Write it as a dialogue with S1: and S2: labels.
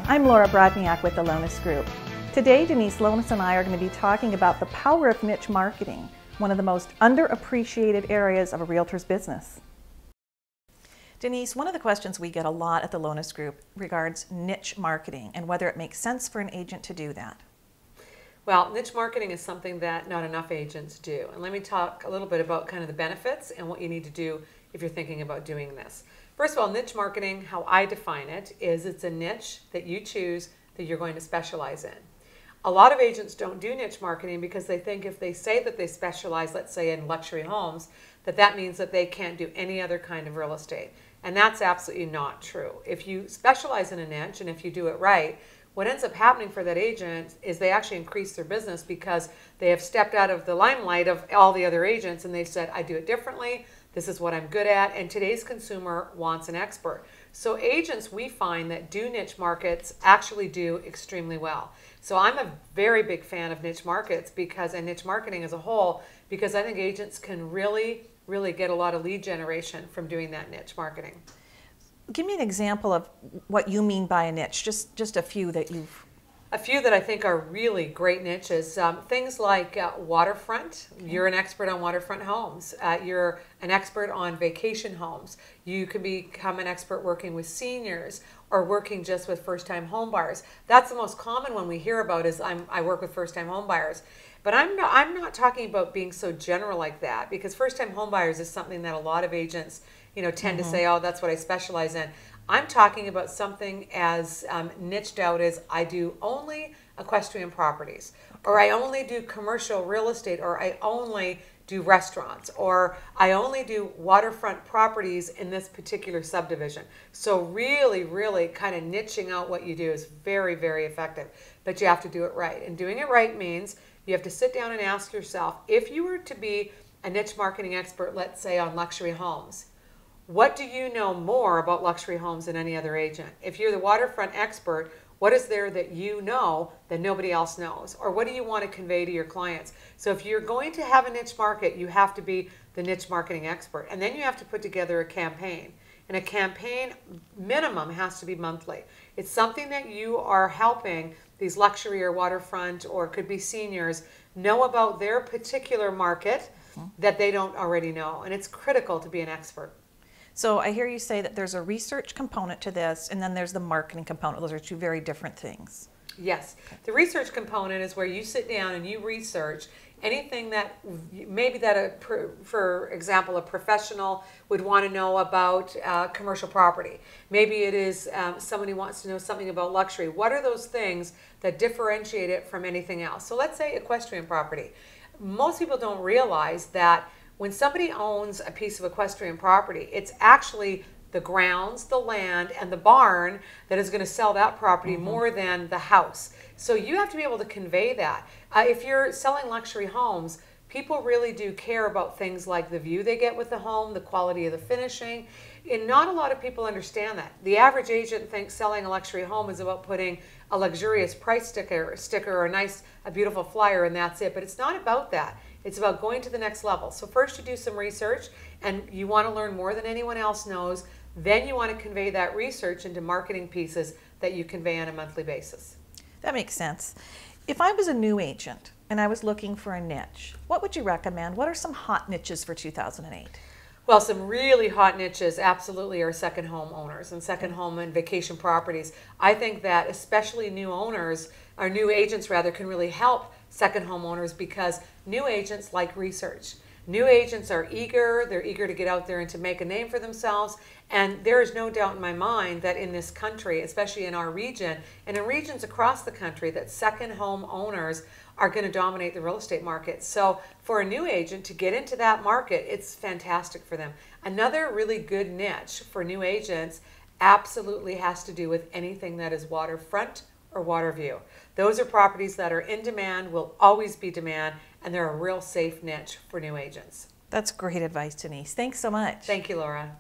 S1: I'm Laura Brodniak with the Lonas Group. Today, Denise Lonas and I are going to be talking about the power of niche marketing, one of the most underappreciated areas of a realtor's business. Denise, one of the questions we get a lot at the Lonas Group regards niche marketing and whether it makes sense for an agent to do that.
S2: Well, niche marketing is something that not enough agents do. And let me talk a little bit about kind of the benefits and what you need to do if you're thinking about doing this. First of all, niche marketing, how I define it, is it's a niche that you choose that you're going to specialize in. A lot of agents don't do niche marketing because they think if they say that they specialize, let's say in luxury homes, that means that they can't do any other kind of real estate. And that's absolutely not true. If you specialize in a niche and if you do it right, what ends up happening for that agent is they actually increase their business because they have stepped out of the limelight of all the other agents and they've said, I do it differently. This is what I'm good at, and today's consumer wants an expert. So agents, we find that do niche markets actually do extremely well. So I'm a very big fan of niche markets and niche marketing as a whole, because I think agents can really get a lot of lead generation from doing that niche marketing.
S1: Give me an example of what you mean by a niche, just a few that you've...
S2: A few that I think are really great niches, things like waterfront. You're an expert on waterfront homes. You're an expert on vacation homes. You can become an expert working with seniors or working just with first-time home buyers. That's the most common one we hear about is I work with first-time home buyers. But I'm not talking about being so general like that, because first-time home buyers is something that a lot of agents tend to say, oh, that's what I specialize in. I'm talking about something as niched out as I do only equestrian properties, or I only do commercial real estate, or I only do restaurants, or I only do waterfront properties in this particular subdivision. So really kind of niching out what you do is very effective, but you have to do it right. And doing it right means you have to sit down and ask yourself, if you were to be a niche marketing expert, let's say on luxury homes, what do you know more about luxury homes than any other agent? If you're the waterfront expert, what is there that you know that nobody else knows? Or what do you want to convey to your clients? So if you're going to have a niche market, you have to be the niche marketing expert. And then you have to put together a campaign. And a campaign minimum has to be monthly. It's something that you are helping these luxury or waterfront, or it could be seniors, know about their particular market that they don't already know. And it's critical to be an expert.
S1: So I hear you say that there's a research component to this, and then there's the marketing component. Those are two very different things.
S2: Yes. The research component is where you sit down and you research anything that maybe for example, a professional would want to know about commercial property. Maybe it is somebody who wants to know something about luxury. What are those things that differentiate it from anything else? So let's say equestrian property. Most people don't realize that when somebody owns a piece of equestrian property, it's actually the grounds, the land, and the barn that is going to sell that property more than the house. So you have to be able to convey that. If you're selling luxury homes, people really do care about things like the view they get with the home, the quality of the finishing, and not a lot of people understand that. The average agent thinks selling a luxury home is about putting a luxurious price sticker or a beautiful flyer, and that's it. But it's not about that. It's about going to the next level. So first you do some research, and you want to learn more than anyone else knows. Then you want to convey that research into marketing pieces that you convey on a monthly basis.
S1: That makes sense. If I was a new agent and I was looking for a niche, what would you recommend? What are some hot niches for 2008?
S2: Well, some really hot niches absolutely are second home owners and second home and vacation properties. I think that especially new owners, or new agents rather, can really help second home owners because new agents like research. New agents are eager, they're eager to get out there and to make a name for themselves, and there is no doubt in my mind that in this country, especially in our region, and in regions across the country, that second home owners are going to dominate the real estate market. So for a new agent to get into that market, it's fantastic for them. Another really good niche for new agents absolutely has to do with anything that is waterfront or water view. Those are properties that are in demand, will always be demand, and they're a real safe niche for new agents.
S1: That's great advice, Denise. Thanks so much.
S2: Thank you, Laura.